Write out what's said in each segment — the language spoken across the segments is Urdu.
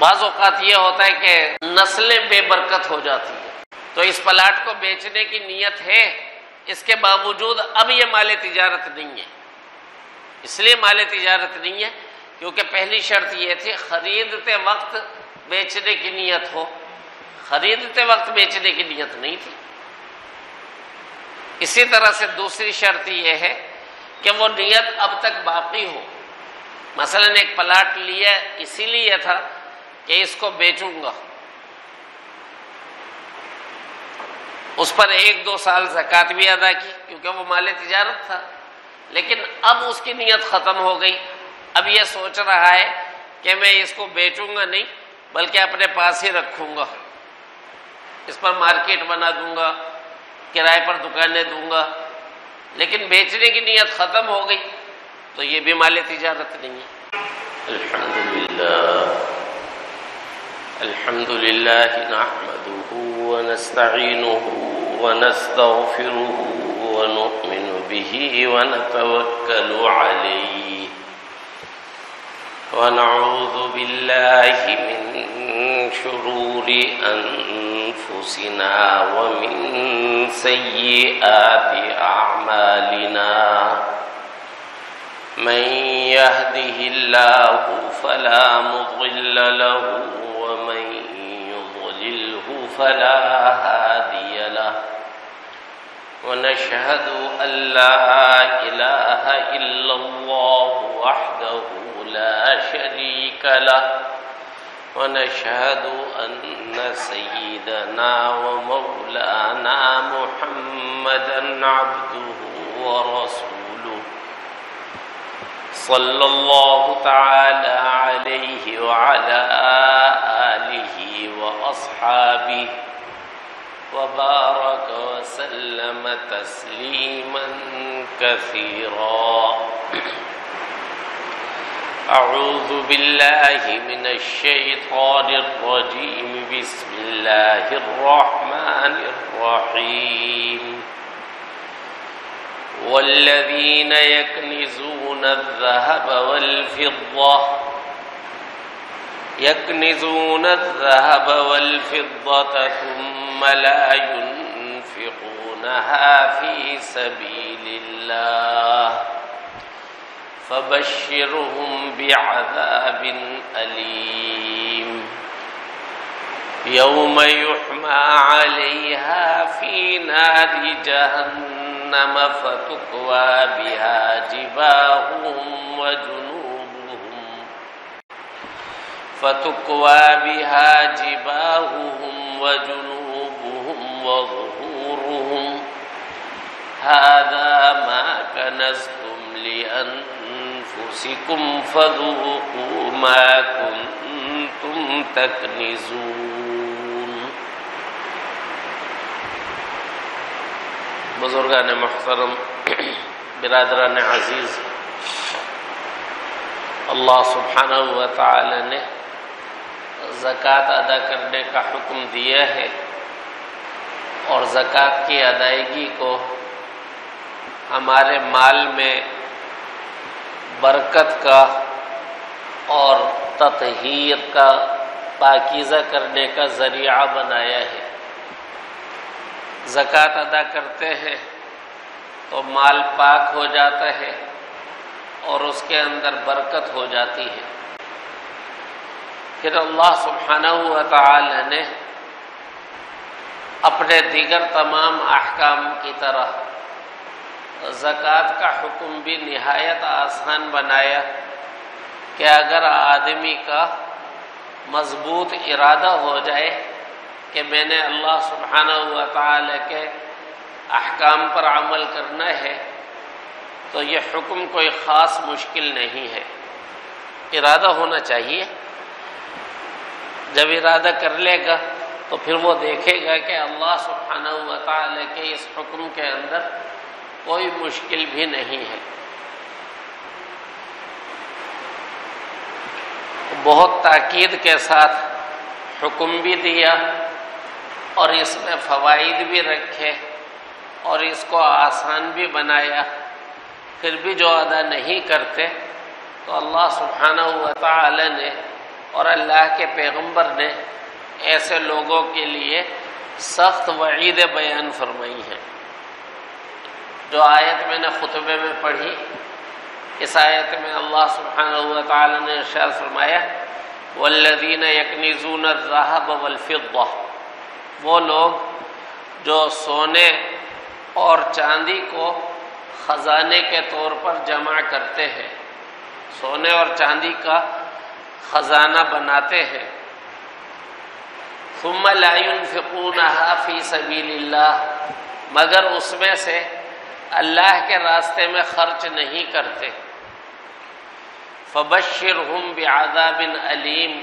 بعض اوقات یہ ہوتا ہے کہ نسلیں بے برکت ہو جاتی ہیں، تو اس پلاٹ کو بیچنے کی نیت ہے، اس کے باوجود اب یہ مال تجارت نہیں ہے۔ اس لیے مال تجارت نہیں ہے کیونکہ پہلی شرط یہ تھی خریدتے وقت بیچنے کی نیت ہو، خریدتے وقت بیچنے کی نیت نہیں تھی۔ اسی طرح سے دوسری شرط یہ ہے کہ وہ نیت اب تک باقی ہو۔ مثلا ایک پلاٹ لیا اسی لیے تھا کہ اس کو بیچوں گا، اس پر 1-2 سال زکوٰۃ بھی ادا کی کیونکہ وہ مال تجارت تھا، لیکن اب اس کی نیت ختم ہو گئی۔ اب یہ سوچ رہا ہے کہ میں اس کو بیچوں گا نہیں بلکہ اپنے پاس ہی رکھوں گا، اس پر مارکیٹ بنا دوں گا، کرائے پر دکانیں دوں گا، لیکن بیچنے کی نیت ختم ہو گئی، تو یہ بھی مال تجارت نہیں ہے۔ الحمد للہ نحمده ونستعینه ونستغفره ونؤمن به ونتوکل علیہ ونعوذ باللہ من شرور انفسنا ومن سیئات اعمالنا من يهده الله فلا مضل له ومن يضلله فلا هادي له ونشهد أن لا إله إلا الله وحده لا شريك له ونشهد أن سيدنا ومولانا محمدا عبده ورسوله صلى الله تعالى عليه وعلى آله وأصحابه وبارك وسلم تسليما كثيرا. أعوذ بالله من الشيطان الرجيم. بسم الله الرحمن الرحيم. والذين يكنزون الذهب والفضة ثم لا ينفقونها في سبيل الله فبشرهم بعذاب أليم يوم يحمى عليها في نار جهنم فتكوى بها جباههم وجنوبهم وظهورهم هذا ما كنزتم لأنفسكم فذوقوا ما كنتم تكنزون. بزرگان محترم، برادران عزیز، اللہ سبحانہ و تعالی نے زکوٰۃ ادا کرنے کا حکم دیا ہے، اور زکوٰۃ کی ادائیگی کو ہمارے مال میں برکت کا اور تطہیر کا، پاکیزہ کرنے کا ذریعہ بنایا ہے۔ زکوٰۃ ادا کرتے ہیں تو مال پاک ہو جاتا ہے اور اس کے اندر برکت ہو جاتی ہے۔ پھر اللہ سبحانہ و تعالی نے اپنے دیگر تمام احکام کی طرح زکوٰۃ کا حکم بھی نہایت آسان بنایا کہ اگر آدمی کا مضبوط ارادہ ہو جائے کہ میں نے اللہ سبحانہ و تعالی کے احکام پر عمل کرنا ہے، تو یہ حکم کوئی خاص مشکل نہیں ہے، ارادہ ہونا چاہیے۔ جب ارادہ کر لے گا تو پھر وہ دیکھے گا کہ اللہ سبحانہ و تعالی کے اس حکم کے اندر کوئی مشکل بھی نہیں ہے۔ بہت تاکید کے ساتھ حکم بھی دیا اور اس میں فوائد بھی رکھے اور اس کو آسان بھی بنایا، پھر بھی جو ادا نہیں کرتے تو اللہ سبحانہ و تعالی نے اور اللہ کے پیغمبر نے ایسے لوگوں کے لیے سخت وعید بیان فرمائی ہے۔ جو آیت میں نے خطبے میں پڑھی، اس آیت میں اللہ سبحانہ و تعالی نے ارشاد فرمایا والذین یکنزون الذہب والفضہ، وہ لوگ جو سونے اور چاندی کو خزانے کے طور پر جمع کرتے ہیں، سونے اور چاندی کا خزانہ بناتے ہیں، ثم لا ينفقونها فی سبیل اللہ، مگر اس میں سے اللہ کے راستے میں خرچ نہیں کرتے، فبشرہم بعذاب علیم،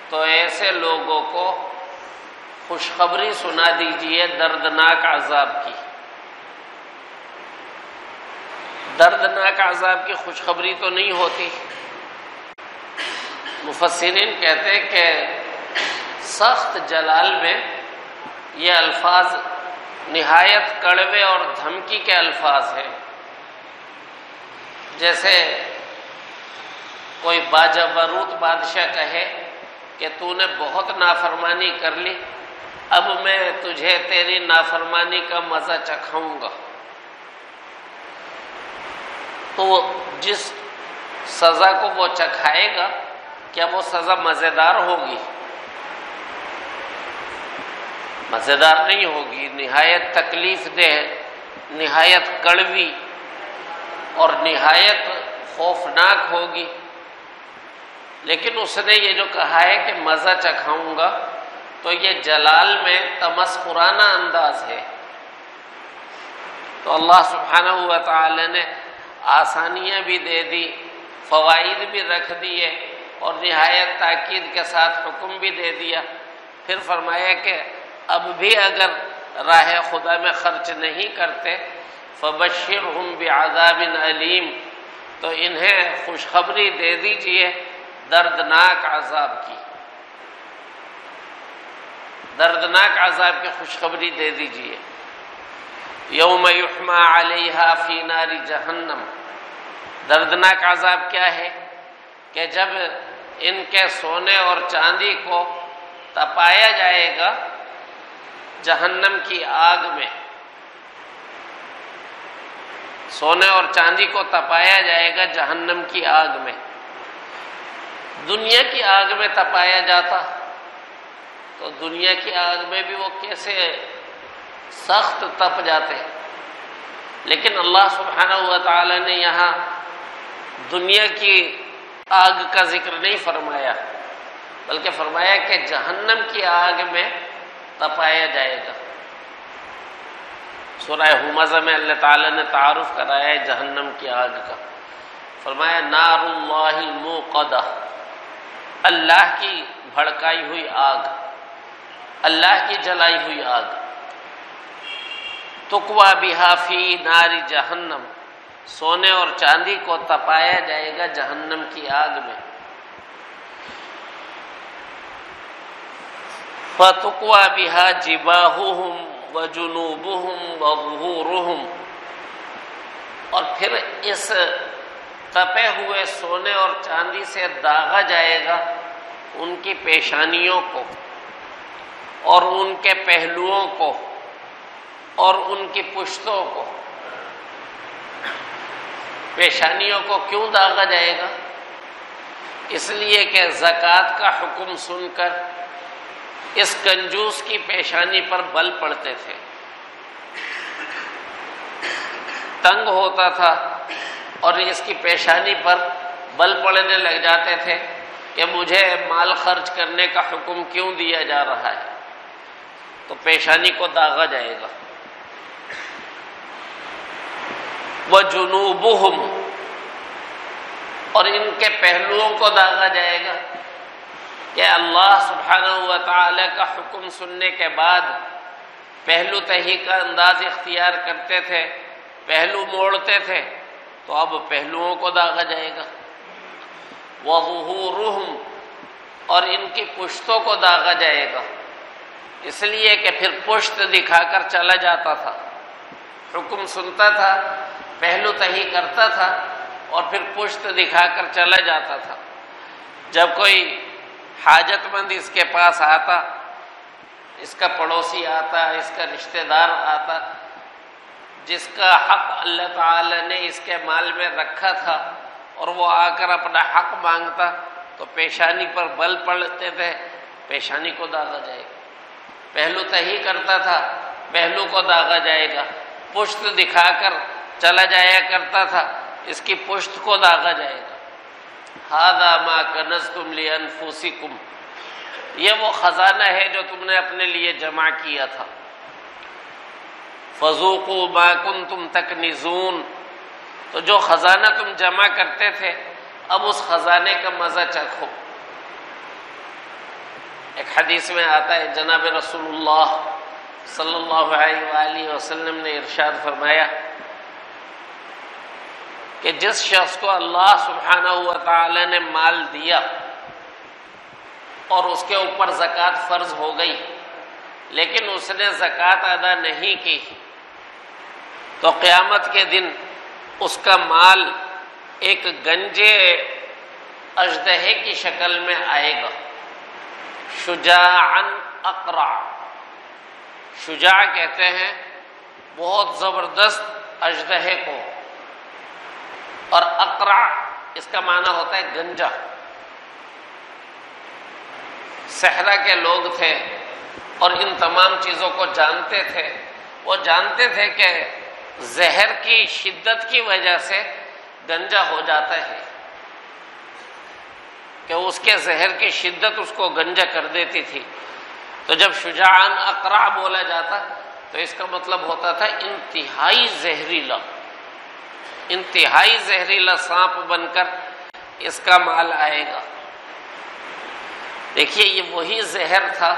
تو ایسے لوگوں کو خوشخبری سنا دیجئے دردناک عذاب کی۔ دردناک عذاب کی خوشخبری تو نہیں ہوتی۔ مفسرین کہتے ہیں کہ سخت جلال میں یہ الفاظ نہایت کڑوے اور دھمکی کے الفاظ ہیں۔ جیسے کوئی باجبروت بادشاہ کہے کہ تو نے بہت نافرمانی کر لی، اب میں تجھے تیری نافرمانی کا مزہ چکھاؤں گا، تو جس سزا کو وہ چکھائے گا کیا وہ سزا مزیدار ہوگی؟ مزیدار نہیں ہوگی، نہایت تکلیف دہ، نہایت کڑوی اور نہایت خوفناک ہوگی۔ لیکن اس نے یہ جو کہا ہے کہ مزہ چکھاؤں گا، تو یہ جلال میں تمسخرانہ انداز ہے۔ تو اللہ سبحانہ و تعالی نے آسانیاں بھی دے دی، فوائد بھی رکھ دیے، اور نہایت تاکید کے ساتھ حکم بھی دے دیا۔ پھر فرمایا کہ اب بھی اگر راہ خدا میں خرچ نہیں کرتے، فبشرہم بعذاب علیم، تو انہیں خوشخبری دے دیجئے دردناک عذاب کی، دردناک عذاب کی خوشخبری دے دیجئے۔ یوم یحمى علیہا فی نار جہنم، دردناک عذاب کیا ہے کہ جب ان کے سونے اور چاندی کو تپایا جائے گا جہنم کی آگ میں، سونے اور چاندی کو تپایا جائے گا جہنم کی آگ میں۔ دنیا کی آگ میں تپایا جاتا تو دنیا کی آگ میں بھی وہ کیسے سخت تپ جاتے، لیکن اللہ سبحانہ و تعالی نے یہاں دنیا کی آگ کا ذکر نہیں فرمایا، بلکہ فرمایا کہ جہنم کی آگ میں تپایا جائے گا۔ سورہ ہمزہ میں اللہ تعالی نے تعارف کرایا ہے جہنم کی آگ کا، فرمایا نار اللہ الموقدہ، اللہ کی بھڑکائی ہوئی آگ، اللہ کی جلائی ہوئی آگ، تقویٰ بہا فی نار جہنم، سونے اور چاندی کو تپایا جائے گا جہنم کی آگ میں۔ فَتُقْوَى بِهَا جِبَاهُهُمْ وَجُنُوبُهُمْ وَظُهُورُهُمْ، اور پھر اس تپے ہوئے سونے اور چاندی سے داغا جائے گا ان کی پیشانیوں کو اور ان کے پہلوؤں کو اور ان کی پشتوں کو۔ پیشانیوں کو کیوں داغا جائے گا؟ اس لیے کہ زکوٰۃ کا حکم سن کر اس کنجوس کی پیشانی پر بل پڑتے تھے، تنگ ہوتا تھا اور اس کی پیشانی پر بل پڑنے لگ جاتے تھے کہ مجھے مال خرچ کرنے کا حکم کیوں دیا جا رہا ہے، تو پیشانی کو داغا جائے گا۔ وَجُنُوبُهُمْ، اور ان کے پہلوؤں کو داغا جائے گا کہ اللہ سبحانہ و تعالی کا حکم سننے کے بعد پہلو تہی کا انداز اختیار کرتے تھے، پہلو موڑتے تھے، تو اب پہلوؤں کو داغا جائے گا۔ وَظُهُورُهُمْ، اور ان کی پشتوں کو داغا جائے گا، اس لیے کہ پھر پشت دکھا کر چلا جاتا تھا، حکم سنتا تھا، پہلو تہی کرتا تھا اور پھر پشت دکھا کر چلا جاتا تھا۔ جب کوئی حاجت مند اس کے پاس آتا، اس کا پڑوسی آتا، اس کا رشتہ دار آتا، جس کا حق اللہ تعالی نے اس کے مال میں رکھا تھا، اور وہ آ کر اپنا حق مانگتا تو پیشانی پر بل پڑتے تھے، پیشانی کو داغا جائے گا۔ پہلو تہی کرتا تھا، پہلو کو داغا جائے گا۔ پشت دکھا کر چلا جایا کرتا تھا، اس کی پشت کو داغا جائے گا۔ ھذا ما کنزتم لانفسکم، یہ وہ خزانہ ہے جو تم نے اپنے لیے جمع کیا تھا۔ فذوقوا ما کنتم تکنزون، تو جو خزانہ تم جمع کرتے تھے اب اس خزانے کا مزہ چکھو۔ ایک حدیث میں آتا ہے جناب رسول اللہ صلی اللہ علیہ وآلہ وسلم نے ارشاد فرمایا کہ جس شخص کو اللہ سبحانہ و تعالی نے مال دیا اور اس کے اوپر زکوٰۃ فرض ہو گئی لیکن اس نے زکوٰۃ ادا نہیں کی، تو قیامت کے دن اس کا مال ایک گنجے اژدہے کی شکل میں آئے گا، شجاعاً اقرع۔ شجاع کہتے ہیں بہت زبردست اژدہے کو، اور اقرع اس کا معنی ہوتا ہے گنجا۔ صحرا کے لوگ تھے اور ان تمام چیزوں کو جانتے تھے، وہ جانتے تھے کہ زہر کی شدت کی وجہ سے گنجا ہو جاتا ہے، کہ اس کے زہر کی شدت اس کو گنجا کر دیتی تھی۔ تو جب شجاعاً اقرع بولا جاتا تو اس کا مطلب ہوتا تھا انتہائی زہریلا، انتہائی زہریلا سانپ بن کر اس کا مال آئے گا۔ دیکھیے یہ وہی زہر تھا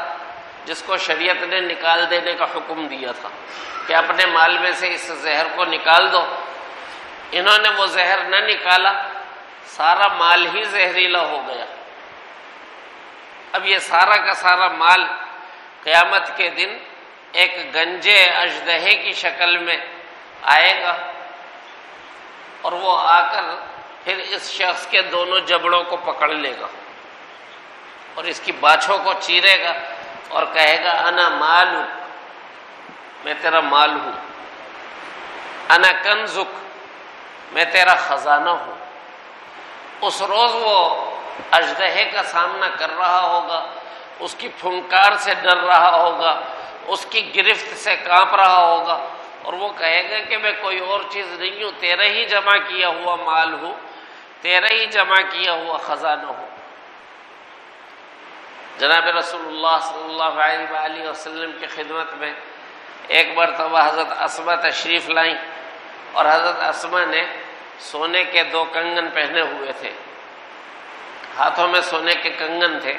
جس کو شریعت نے نکال دینے کا حکم دیا تھا کہ اپنے مال میں سے اس زہر کو نکال دو۔ انہوں نے وہ زہر نہ نکالا، سارا مال ہی زہریلا ہو گیا۔ اب یہ سارا کا سارا مال قیامت کے دن ایک گنجے اژدہے کی شکل میں آئے گا، اور وہ آ کر پھر اس شخص کے دونوں جبڑوں کو پکڑ لے گا اور اس کی باچھوں کو چیرے گا اور کہے گا انا مالک، میں تیرا مال ہوں، انا کنزک، میں تیرا خزانہ ہوں۔ اس روز وہ اژدہے کا سامنا کر رہا ہوگا، اس کی پھنکار سے ڈر رہا ہوگا، اس کی گرفت سے کانپ رہا ہوگا، اور وہ کہے گا کہ میں کوئی اور چیز نہیں ہوں، تیرا ہی جمع کیا ہوا مال ہوں، تیرا ہی جمع کیا ہوا خزانہ ہوں۔ جناب رسول اللہ صلی اللہ علیہ وآلہ وسلم کی خدمت میں ایک مرتبہ حضرت اسما تشریف لائیں، اور حضرت اسما نے سونے کے 2 کنگن پہنے ہوئے تھے، ہاتھوں میں سونے کے کنگن تھے۔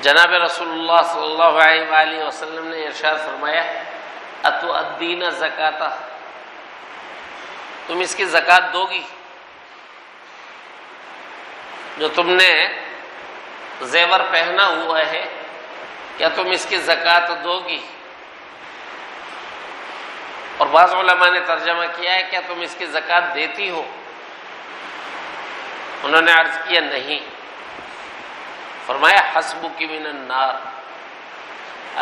جناب رسول اللہ صلی اللہ علیہ وآلہ وسلم نے ارشاد فرمایا اتؤدین زکاۃ، تم اس کی زکوٰۃ دو گی؟ جو تم نے زیور پہنا ہوا ہے کیا تم اس کی زکوٰۃ دو گی؟ اور بعض علماء نے ترجمہ کیا ہے کیا تم اس کی زکوٰۃ دیتی ہو؟ انہوں نے عرض کیا نہیں۔ فرمایا حسبک من النار،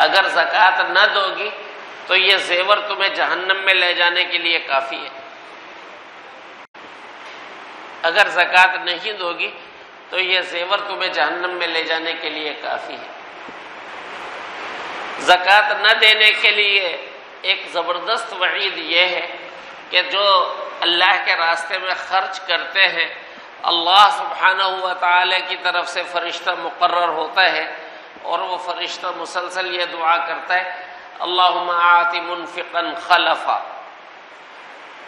اگر زکوٰۃ نہ دو گی تو یہ زیور تمہیں جہنم میں لے جانے کے لیے کافی ہے، اگر زکوٰۃ نہیں دو گی تو یہ زیور تمہیں جہنم میں لے جانے کے لیے کافی ہے۔ زکوٰۃ نہ دینے کے لیے ایک زبردست وعید یہ ہے کہ جو اللہ کے راستے میں خرچ کرتے ہیں، اللہ سبحانہ و تعالی کی طرف سے فرشتہ مقرر ہوتا ہے، اور وہ فرشتہ مسلسل یہ دعا کرتا ہے اللہم آت منفقا خلفا،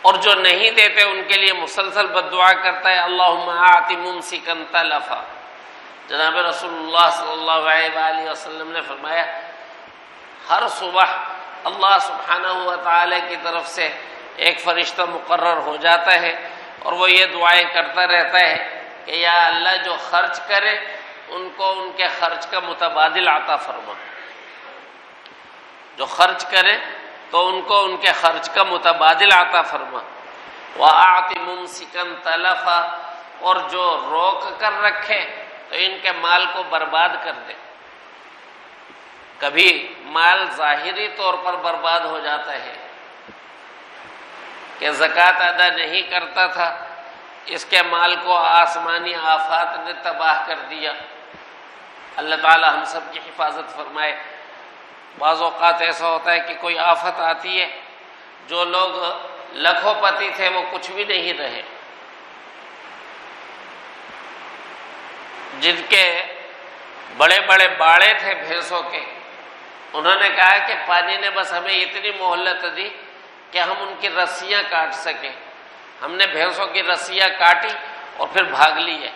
اور جو نہیں دیتے ان کے لیے مسلسل بد دعا کرتا ہے اللہم آت ممسکا تلفا۔ جناب رسول اللہ صلی اللہ علیہ وآلہ وسلم نے فرمایا ہر صبح اللہ سبحانہ و تعالی کی طرف سے ایک فرشتہ مقرر ہو جاتا ہے، اور وہ یہ دعائیں کرتا رہتا ہے کہ یا اللہ جو خرچ کرے ان کو ان کے خرچ کا متبادل عطا فرما، جو خرچ کرے تو ان کو ان کے خرچ کا متبادل عطا فرما۔ وَأَعْطِ مُمْسِكًا تَلَفًا، اور جو روک کر رکھے تو ان کے مال کو برباد کر دے۔ کبھی مال ظاہری طور پر برباد ہو جاتا ہے کہ زکوٰۃ ادا نہیں کرتا تھا، اس کے مال کو آسمانی آفات نے تباہ کر دیا۔ اللہ تعالی ہم سب کی حفاظت فرمائے۔ بعض اوقات ایسا ہوتا ہے کہ کوئی آفت آتی ہے، جو لوگ لاکھوں پتی تھے وہ کچھ بھی نہیں رہے، جن کے بڑے بڑے باڑے تھے بھینسوں کے، انہوں نے کہا کہ پانی نے بس ہمیں اتنی مہلت دی کہ ہم ان کی رسیاں کاٹ سکیں۔ ہم نے بھینسوں کی رسیاں کاٹی اور پھر بھاگ لیے،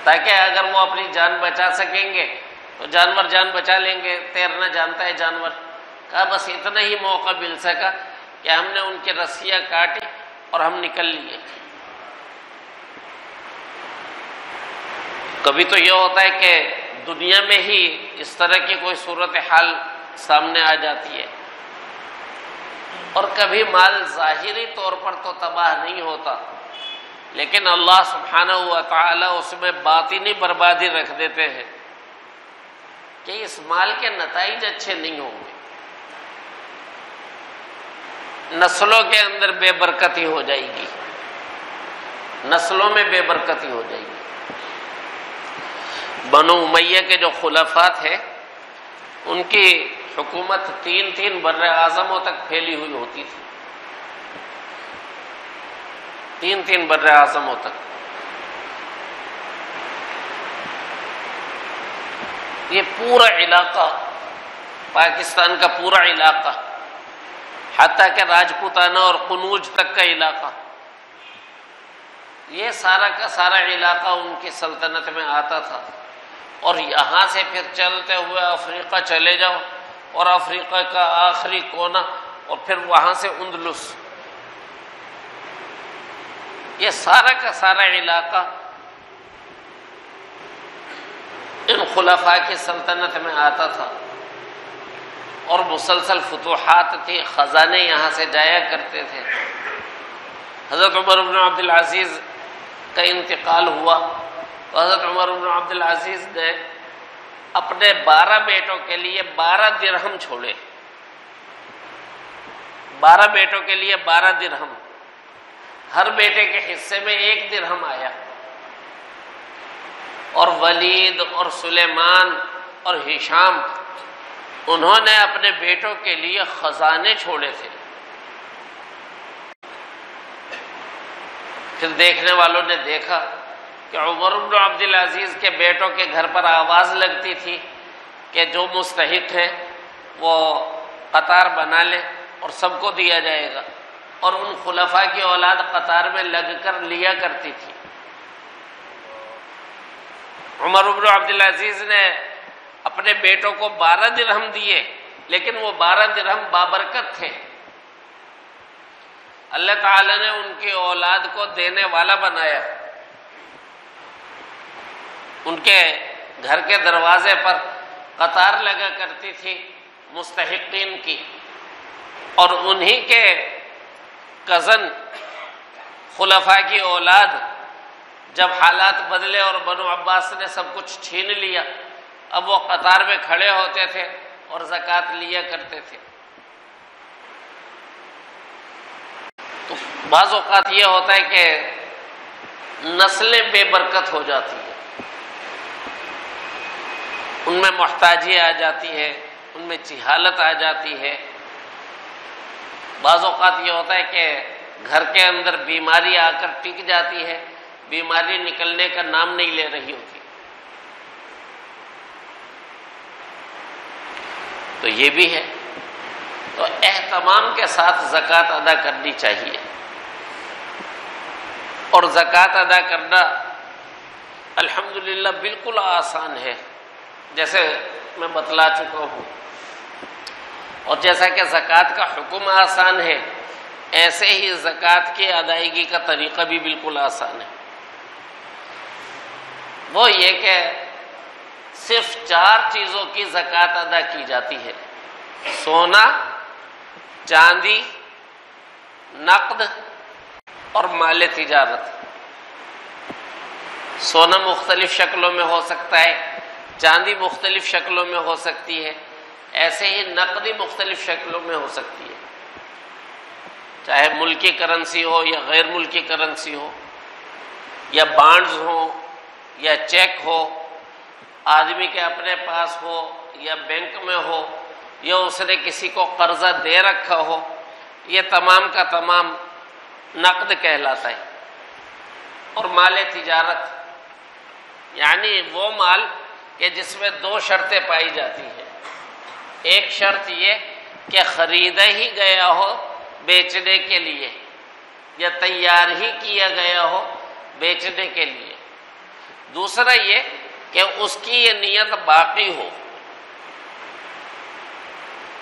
تاکہ اگر وہ اپنی جان بچا سکیں گے تو جانور جان بچا لیں گے، تیرنا جانتا ہے جانور۔ کہا بس اتنا ہی موقع مل سکا کہ ہم نے ان کی رسیاں کاٹی اور ہم نکل لیے۔ کبھی تو یہ ہوتا ہے کہ دنیا میں ہی اس طرح کی کوئی صورتحال سامنے آ جاتی ہے، اور کبھی مال ظاہری طور پر تو تباہ نہیں ہوتا، لیکن اللہ سبحانہ و تعالی اس میں باطنی بربادی رکھ دیتے ہیں کہ اس مال کے نتائج اچھے نہیں ہوں گے، نسلوں کے اندر بے برکتی ہو جائے گی، نسلوں میں بے برکتی ہو جائے گی۔ بنو امیہ کے جو خلفاء تھے، ان کی حکومت تین بر اعظموں تک پھیلی ہوئی ہوتی تھی، تین بر اعظموں تک۔ یہ پورا علاقہ، پاکستان کا پورا علاقہ، حتیٰ کہ راجپوتانہ اور قنوج تک کا علاقہ، یہ سارا کا سارا علاقہ ان کی سلطنت میں آتا تھا۔ اور یہاں سے پھر چلتے ہوئے افریقہ چلے جاؤ، اور افریقہ کا آخری کونا، اور پھر وہاں سے اندلس، یہ سارا کا سارا علاقہ ان خلفاء کی سلطنت میں آتا تھا، اور مسلسل فتوحات تھی، خزانے یہاں سے جایا کرتے تھے۔ حضرت عمر بن عبد العزیز کا انتقال ہوا تو حضرت عمر بن عبد العزیز نے اپنے 12 بیٹوں کے لیے 12 درہم چھوڑے، 12 بیٹوں کے لیے 12 درہم، ہر بیٹے کے حصے میں 1 درہم آیا۔ اور ولید اور سلیمان اور ہشام، انہوں نے اپنے بیٹوں کے لیے خزانے چھوڑے تھے۔ پھر دیکھنے والوں نے دیکھا کہ عمر بن عبد العزیز کے بیٹوں کے گھر پر آواز لگتی تھی کہ جو مستحق ہیں وہ قطار بنا لے اور سب کو دیا جائے گا، اور ان خلفاء کی اولاد قطار میں لگ کر لیا کرتی تھی۔ عمر بن عبد العزیز نے اپنے بیٹوں کو 12 درہم دیے، لیکن وہ 12 درہم بابرکت تھے، اللہ تعالی نے ان کی اولاد کو دینے والا بنایا۔ ان کے گھر کے دروازے پر قطار لگا کرتی تھی مستحقین کی، اور انہی کے کزن خلفاء کی اولاد جب حالات بدلے اور بنو عباس نے سب کچھ چھین لیا، اب وہ قطار میں کھڑے ہوتے تھے اور زکوٰۃ لیا کرتے تھے۔ تو بعض اوقات یہ ہوتا ہے کہ نسلیں بے برکت ہو جاتی ہیں، ان میں محتاجی آ جاتی ہے، ان میں جہالت آ جاتی ہے۔ بعض اوقات یہ ہوتا ہے کہ گھر کے اندر بیماری آ کر ٹک جاتی ہے، بیماری نکلنے کا نام نہیں لے رہی ہوتی، تو یہ بھی ہے۔ تو اہتمام کے ساتھ زکوٰۃ ادا کرنی چاہیے، اور زکوٰۃ ادا کرنا الحمدللہ بالکل آسان ہے، جیسے میں بتلا چکا ہوں، اور جیسا کہ زکوٰۃ کا حکم آسان ہے، ایسے ہی زکوٰۃ کی ادائیگی کا طریقہ بھی بالکل آسان ہے۔ وہ یہ کہ صرف 4 چیزوں کی زکوٰۃ ادا کی جاتی ہے: سونا، چاندی، نقد اور مال تجارت۔ سونا مختلف شکلوں میں ہو سکتا ہے، چاندی مختلف شکلوں میں ہو سکتی ہے، ایسے ہی نقدی مختلف شکلوں میں ہو سکتی ہے، چاہے ملکی کرنسی ہو یا غیر ملکی کرنسی ہو، یا بانڈز ہو یا چیک ہو، آدمی کے اپنے پاس ہو یا بینک میں ہو، یا اس نے کسی کو قرضہ دے رکھا ہو، یہ تمام کا تمام نقد کہلاتا ہے۔ اور مال تجارت یعنی وہ مال کہ جس میں دو شرطیں پائی جاتی ہیں۔ ایک شرط یہ کہ خریدا ہی گیا ہو بیچنے کے لیے، یا تیار ہی کیا گیا ہو بیچنے کے لیے۔ دوسرا یہ کہ اس کی یہ نیت باقی ہو،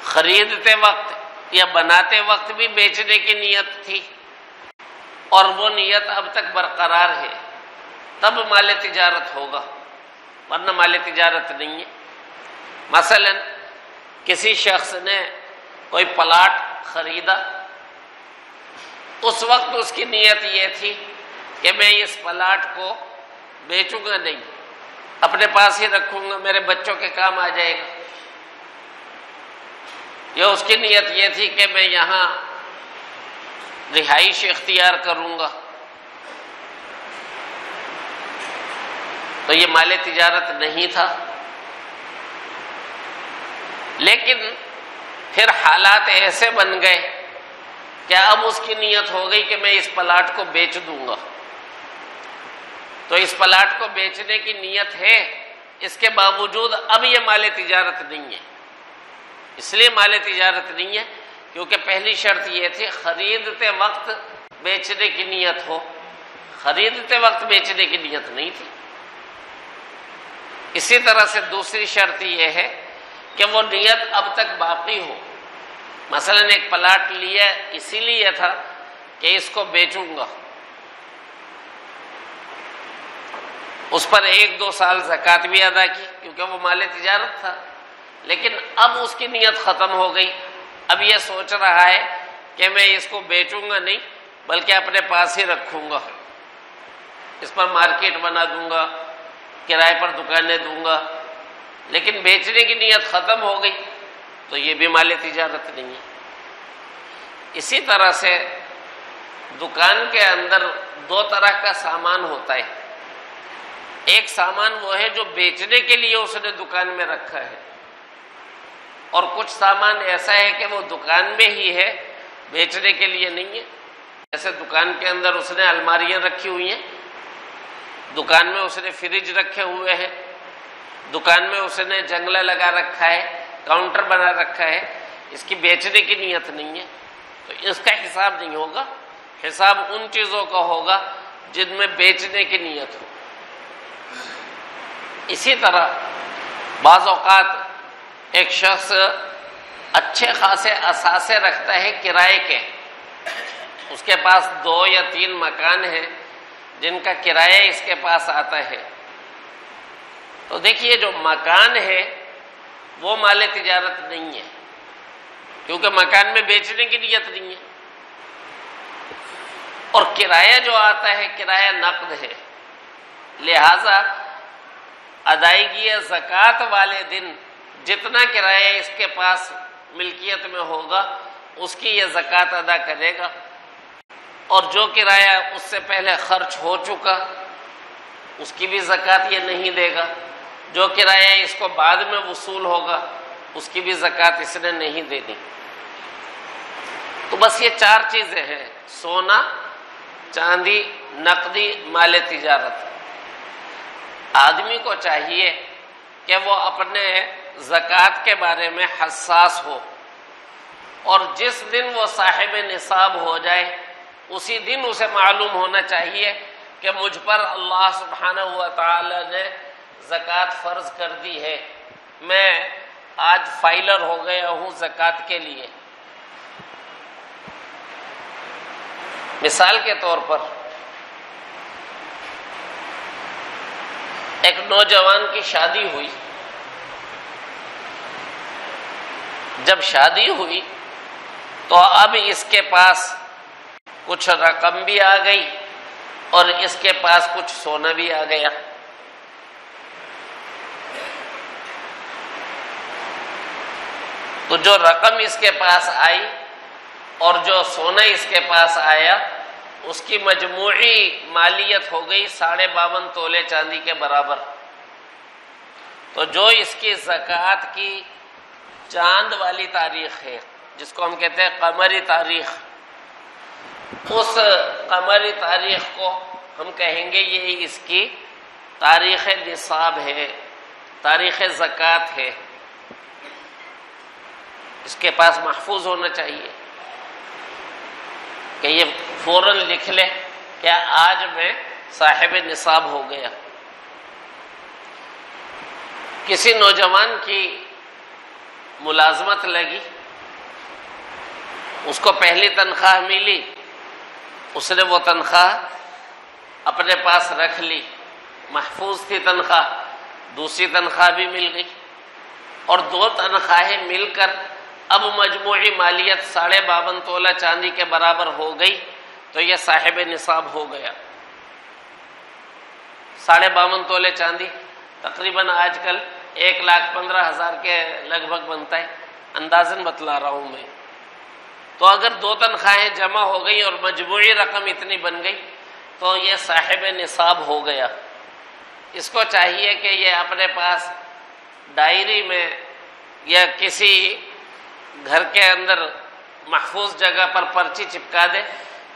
خریدتے وقت یا بناتے وقت بھی بیچنے کی نیت تھی اور وہ نیت اب تک برقرار ہے، تب مال تجارت ہوگا، ورنہ مال تجارت نہیں ہے۔ مثلا کسی شخص نے کوئی پلاٹ خریدا، اس وقت اس کی نیت یہ تھی کہ میں اس پلاٹ کو بیچوں گا نہیں، اپنے پاس ہی رکھوں گا، میرے بچوں کے کام آ جائے گا، یا اس کی نیت یہ تھی کہ میں یہاں رہائش اختیار کروں گا، تو یہ مال تجارت نہیں تھا۔ لیکن پھر حالات ایسے بن گئے کہ اب اس کی نیت ہو گئی کہ میں اس پلاٹ کو بیچ دوں گا، تو اس پلاٹ کو بیچنے کی نیت ہے، اس کے باوجود اب یہ مال تجارت نہیں ہے۔ اس لیے مال تجارت نہیں ہے کیونکہ پہلی شرط یہ تھی خریدتے وقت بیچنے کی نیت ہو، خریدتے وقت بیچنے کی نیت نہیں تھی۔ اسی طرح سے دوسری شرط یہ ہے کہ وہ نیت اب تک باقی ہو۔ مثلا ایک پلاٹ لیا اسی لیے تھا کہ اس کو بیچوں گا، اس پر 1-2 سال زکوٰۃ بھی ادا کی کیونکہ وہ مال تجارت تھا، لیکن اب اس کی نیت ختم ہو گئی، اب یہ سوچ رہا ہے کہ میں اس کو بیچوں گا نہیں بلکہ اپنے پاس ہی رکھوں گا، اس پر مارکیٹ بنا دوں گا، کرائے پر دکانیں دوں گا، لیکن بیچنے کی نیت ختم ہو گئی، تو یہ بھی مال تجارت نہیں ہے۔ اسی طرح سے دکان کے اندر 2 طرح کا سامان ہوتا ہے، ایک سامان وہ ہے جو بیچنے کے لیے اس نے دکان میں رکھا ہے، اور کچھ سامان ایسا ہے کہ وہ دکان میں ہی ہے، بیچنے کے لیے نہیں ہے۔ جیسے دکان کے اندر اس نے الماریاں رکھی ہوئی ہیں، دکان میں اس نے فریج رکھے ہوئے ہیں، دکان میں اس نے جنگلہ لگا رکھا ہے، کاؤنٹر بنا رکھا ہے، اس کی بیچنے کی نیت نہیں ہے، تو اس کا حساب نہیں ہوگا، حساب ان چیزوں کا ہوگا جن میں بیچنے کی نیت ہو۔ اسی طرح بعض اوقات ایک شخص اچھے خاصے اثاثے رکھتا ہے کرائے کے، اس کے پاس 2 یا 3 مکان ہیں جن کا کرایہ اس کے پاس آتا ہے، تو دیکھیے جو مکان ہے وہ مال تجارت نہیں ہے کیونکہ مکان میں بیچنے کی نیت نہیں ہے، اور کرایہ جو آتا ہے کرایہ نقد ہے، لہذا ادائیگی زکوٰۃ والے دن جتنا کرایہ اس کے پاس ملکیت میں ہوگا اس کی یہ زکوٰۃ ادا کرے گا، اور جو کرایہ اس سے پہلے خرچ ہو چکا اس کی بھی زکوٰۃ یہ نہیں دے گا، جو کرایہ اس کو بعد میں وصول ہوگا اس کی بھی زکوٰۃ اس نے نہیں دینی۔ تو بس یہ 4 چیزیں ہیں، سونا، چاندی، نقدی، مال تجارت۔ آدمی کو چاہیے کہ وہ اپنے زکوٰۃ کے بارے میں حساس ہو، اور جس دن وہ صاحب نصاب ہو جائے اسی دن اسے معلوم ہونا چاہیے کہ مجھ پر اللہ سبحانہ و تعالی نے زکوٰۃ فرض کر دی ہے، میں آج فائلر ہو گیا ہوں زکوٰۃ کے لیے۔ مثال کے طور پر ایک نوجوان کی شادی ہوئی، جب شادی ہوئی تو اب اس کے پاس کچھ رقم بھی آ گئی اور اس کے پاس کچھ سونا بھی آ گیا، تو جو رقم اس کے پاس آئی اور جو سونا اس کے پاس آیا اس کی مجموعی مالیت ہو گئی 52.5 تولے چاندی کے برابر۔ تو جو اس کی زکوٰۃ کی چاند والی تاریخ ہے، جس کو ہم کہتے ہیں قمری تاریخ، اس قمری تاریخ کو ہم کہیں گے یہ اس کی تاریخ نصاب ہے، تاریخ زکوٰۃ ہے، اس کے پاس محفوظ ہونا چاہیے کہ یہ فوراً لکھ لے کہ آج میں صاحب نصاب ہو گیا۔ کسی نوجوان کی ملازمت لگی، اس کو پہلی تنخواہ ملی، اس نے وہ تنخواہ اپنے پاس رکھ لی، محفوظ تھی تنخواہ، دوسری تنخواہ بھی مل گئی، اور 2 تنخواہیں مل کر اب مجموعی مالیت 52.5 تولہ چاندی کے برابر ہو گئی، تو یہ صاحب نصاب ہو گیا۔ 52.5 تولے چاندی تقریباً آج کل 1,15,000 کے لگ بھگ بنتا ہے، اندازاً بتلا رہا ہوں میں۔ تو اگر 2 تنخواہیں جمع ہو گئی اور مجموعی رقم اتنی بن گئی تو یہ صاحب نصاب ہو گیا۔ اس کو چاہیے کہ یہ اپنے پاس ڈائری میں یا کسی گھر کے اندر محفوظ جگہ پر پرچی چپکا دے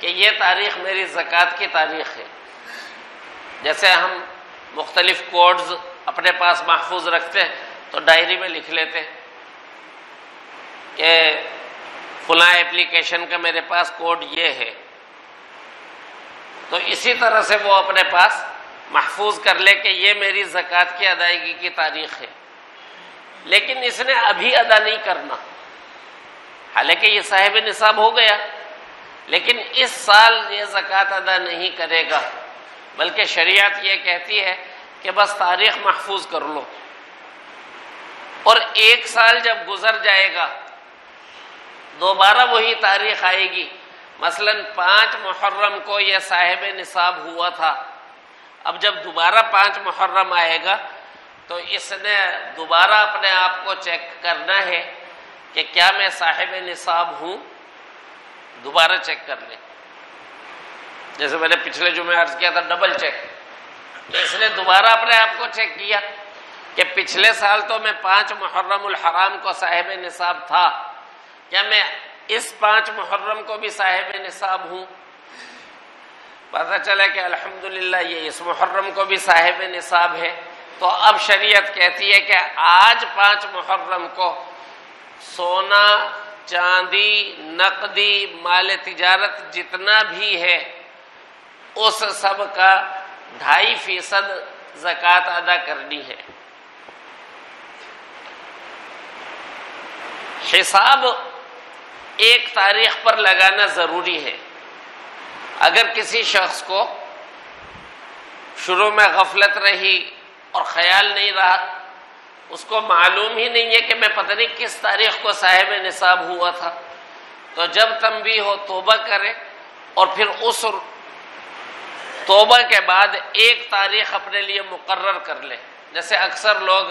کہ یہ تاریخ میری زکوٰۃ کی تاریخ ہے۔ جیسے ہم مختلف کوڈز اپنے پاس محفوظ رکھتے ہیں تو ڈائری میں لکھ لیتے کہ فلاں ایپلیکیشن کا میرے پاس کوڈ یہ ہے، تو اسی طرح سے وہ اپنے پاس محفوظ کر لے کہ یہ میری زکوٰۃ کی ادائیگی کی تاریخ ہے، لیکن اس نے ابھی ادا نہیں کرنا، حالانکہ یہ صاحب نصاب ہو گیا، لیکن اس سال یہ زکوٰۃ ادا نہیں کرے گا، بلکہ شریعت یہ کہتی ہے کہ بس تاریخ محفوظ کر لو، اور 1 سال جب گزر جائے گا دوبارہ وہی تاریخ آئے گی، مثلا 5 محرم کو یہ صاحب نصاب ہوا تھا، اب جب دوبارہ 5 محرم آئے گا تو اس نے دوبارہ اپنے آپ کو چیک کرنا ہے کہ کیا میں صاحب نصاب ہوں، دوبارہ چیک کر لیں۔ جیسے میں نے پچھلے جمعے عرض کیا تھا ڈبل چیک، تو اس نے دوبارہ اپنے آپ کو چیک کیا کہ پچھلے سال تو میں 5 محرم الحرام کو صاحب نصاب تھا، کیا میں اس 5 محرم کو بھی صاحب نصاب ہوں؟ پتہ چلا کہ الحمدللہ یہ اس محرم کو بھی صاحب نصاب ہے، تو اب شریعت کہتی ہے کہ آج 5 محرم کو سونا، چاندی، نقدی، مال تجارت جتنا بھی ہے اس سب کا 2.5% زکوٰۃ ادا کرنی ہے۔ حساب ایک تاریخ پر لگانا ضروری ہے۔ اگر کسی شخص کو شروع میں غفلت رہی اور خیال نہیں رہا، اس کو معلوم ہی نہیں ہے کہ میں پتہ نہیں کس تاریخ کو صاحب نصاب ہوا تھا، تو جب تنبیہ ہو توبہ کرے، اور پھر اس توبہ کے بعد ایک تاریخ اپنے لیے مقرر کر لے۔ جیسے اکثر لوگ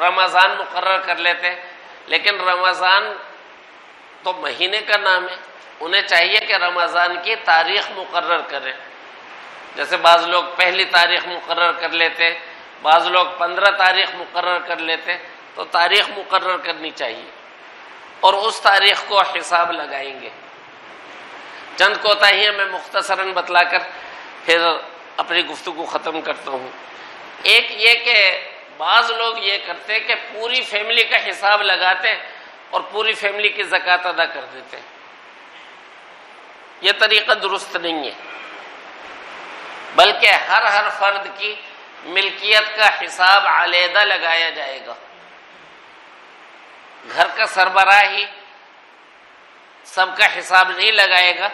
رمضان مقرر کر لیتے ہیں، لیکن رمضان تو مہینے کا نام ہے، انہیں چاہیے کہ رمضان کی تاریخ مقرر کریں۔ جیسے بعض لوگ پہلی تاریخ مقرر کر لیتے، بعض لوگ 15 تاریخ مقرر کر لیتے، تو تاریخ مقرر کرنی چاہیے اور اس تاریخ کو حساب لگائیں گے۔ چند کوتاہیاں میں مختصراً بتلا کر پھر اپنی گفتگو ختم کرتا ہوں۔ ایک یہ کہ بعض لوگ یہ کرتے کہ پوری فیملی کا حساب لگاتے اور پوری فیملی کی زکوٰۃ ادا کر دیتے، یہ طریقہ درست نہیں ہے، بلکہ ہر فرد کی ملکیت کا حساب علیحدہ لگایا جائے گا۔ گھر کا سربراہ ہی سب کا حساب نہیں لگائے گا،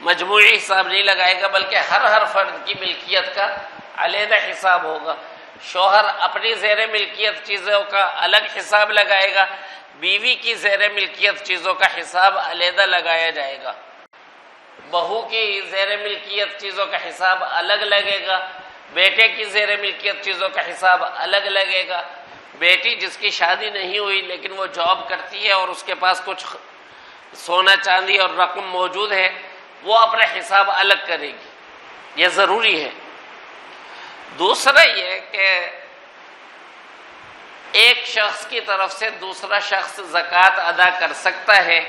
مجموعی حساب نہیں لگائے گا، بلکہ ہر فرد کی ملکیت کا علیحدہ حساب ہوگا۔ شوہر اپنی زیر ملکیت چیزوں کا الگ حساب لگائے گا، بیوی کی زیر ملکیت چیزوں کا حساب علیحدہ لگایا جائے گا۔ بہو کی زیر ملکیت چیزوں کا حساب الگ لگے گا، بیٹے کی زیر ملکیت چیزوں کا حساب الگ لگے گا، بیٹی جس کی شادی نہیں ہوئی لیکن وہ جاب کرتی ہے اور اس کے پاس کچھ سونا چاندی اور رقم موجود ہے، وہ اپنا حساب الگ کرے گی، یہ ضروری ہے۔ دوسرا یہ کہ ایک شخص کی طرف سے دوسرا شخص زکوٰۃ ادا کر سکتا ہے،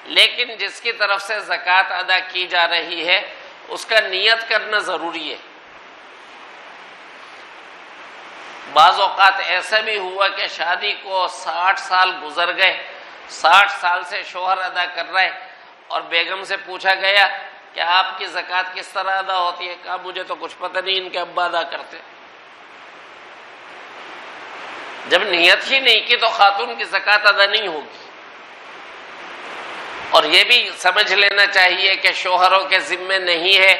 لیکن جس کی طرف سے زکوٰۃ ادا کی جا رہی ہے اس کا نیت کرنا ضروری ہے۔ بعض اوقات ایسا بھی ہوا کہ شادی کو 60 سال گزر گئے، 60 سال سے شوہر ادا کر رہا ہے، اور بیگم سے پوچھا گیا کہ آپ کی زکوٰۃ کس طرح ادا ہوتی ہے؟ کہا مجھے تو کچھ پتہ نہیں، ان کے ابا ادا کرتے۔ جب نیت ہی نہیں کی تو خاتون کی زکوٰۃ ادا نہیں ہوگی۔ اور یہ بھی سمجھ لینا چاہیے کہ شوہروں کے ذمے نہیں ہے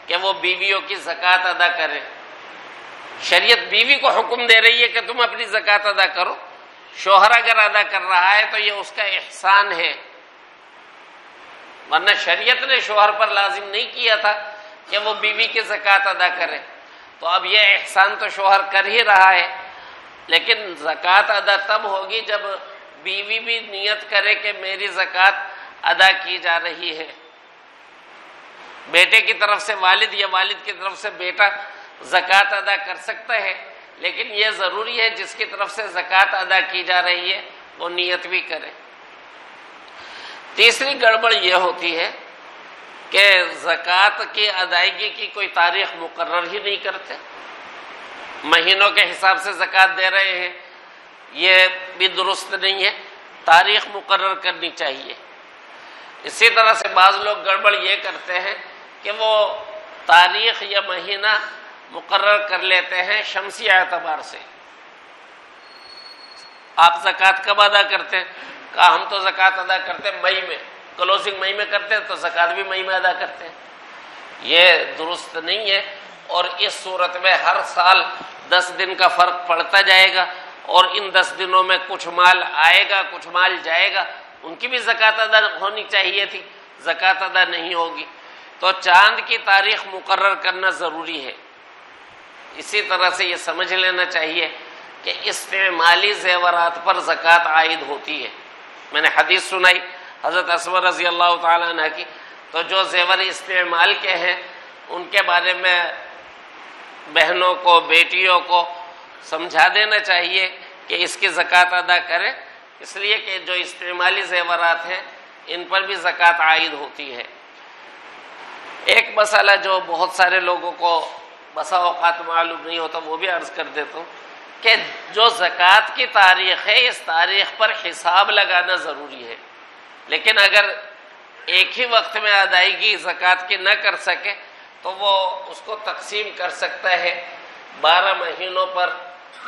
کہ وہ بیویوں کی زکوٰۃ ادا کریں۔ شریعت بیوی کو حکم دے رہی ہے کہ تم اپنی زکوٰۃ ادا کرو، شوہر اگر ادا کر رہا ہے تو یہ اس کا احسان ہے، ورنہ شریعت نے شوہر پر لازم نہیں کیا تھا کہ وہ بیوی کی زکوٰۃ ادا کرے۔ تو اب یہ احسان تو شوہر کر ہی رہا ہے، لیکن زکوٰۃ ادا تب ہوگی جب بیوی بھی نیت کرے کہ میری زکوٰۃ ادا کی جا رہی ہے۔ بیٹے کی طرف سے والد یا والد کی طرف سے بیٹا زکوٰۃ ادا کر سکتا ہے، لیکن یہ ضروری ہے جس کی طرف سے زکوٰۃ ادا کی جا رہی ہے وہ نیت بھی کرے۔ تیسری گڑبڑ یہ ہوتی ہے کہ زکوٰۃ کی ادائیگی کی کوئی تاریخ مقرر ہی نہیں کرتے، مہینوں کے حساب سے زکوٰۃ دے رہے ہیں، یہ بھی درست نہیں ہے، تاریخ مقرر کرنی چاہیے۔ اسی طرح سے بعض لوگ گڑبڑ یہ کرتے ہیں کہ وہ تاریخ یا مہینہ مقرر کر لیتے ہیں شمسی اعتبار سے۔ آپ زکوٰۃ کب ادا کرتے ہیں؟ کہا ہم تو زکوٰۃ ادا کرتے ہیں مئی میں، کلوزنگ مئی میں کرتے ہیں تو زکوٰۃ بھی مئی میں ادا کرتے ہیں۔ یہ درست نہیں ہے، اور اس صورت میں ہر سال 10 دن کا فرق پڑتا جائے گا، اور ان 10 دنوں میں کچھ مال آئے گا کچھ مال جائے گا، ان کی بھی زکوٰۃ ادا ہونی چاہیے تھی، زکوٰۃ ادا نہیں ہوگی۔ تو چاند کی تاریخ مقرر کرنا ضروری ہے۔ اسی طرح سے یہ سمجھ لینا چاہیے کہ استعمالی زیورات پر زکوٰۃ عائد ہوتی ہے۔ میں نے حدیث سنائی حضرت اسما رضی اللہ تعالیٰ عنہ کی، تو جو زیور استعمال کے ہیں ان کے بارے میں بہنوں کو بیٹیوں کو سمجھا دینا چاہیے کہ اس کی زکوٰۃ ادا کریں، اس لیے کہ جو استعمالی زیورات ہیں ان پر بھی زکوٰۃ عائد ہوتی ہے۔ ایک مسئلہ جو بہت سارے لوگوں کو بسا اوقات معلوم نہیں ہوتا وہ بھی عرض کر دیتا ہوں کہ جو زکوٰۃ کی تاریخ ہے اس تاریخ پر حساب لگانا ضروری ہے، لیکن اگر ایک ہی وقت میں ادائیگی زکوٰۃ کی نہ کر سکے تو وہ اس کو تقسیم کر سکتا ہے 12 مہینوں پر،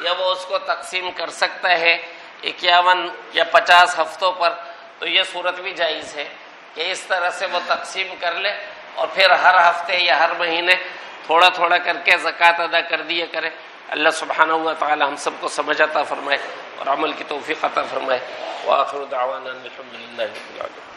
یا وہ اس کو تقسیم کر سکتا ہے 51 یا 50 ہفتوں پر، تو یہ صورت بھی جائز ہے کہ اس طرح سے وہ تقسیم کر لے اور پھر ہر ہفتے یا ہر مہینے تھوڑا تھوڑا کر کے زکوٰۃ ادا کر دیا کرے۔ اللہ سبحانہ و تعالی ہم سب کو سمجھ عطا فرمائے اور عمل کی توفیق عطا فرمائے۔ وآخر دعوانا الحمد للہ رب العالمین۔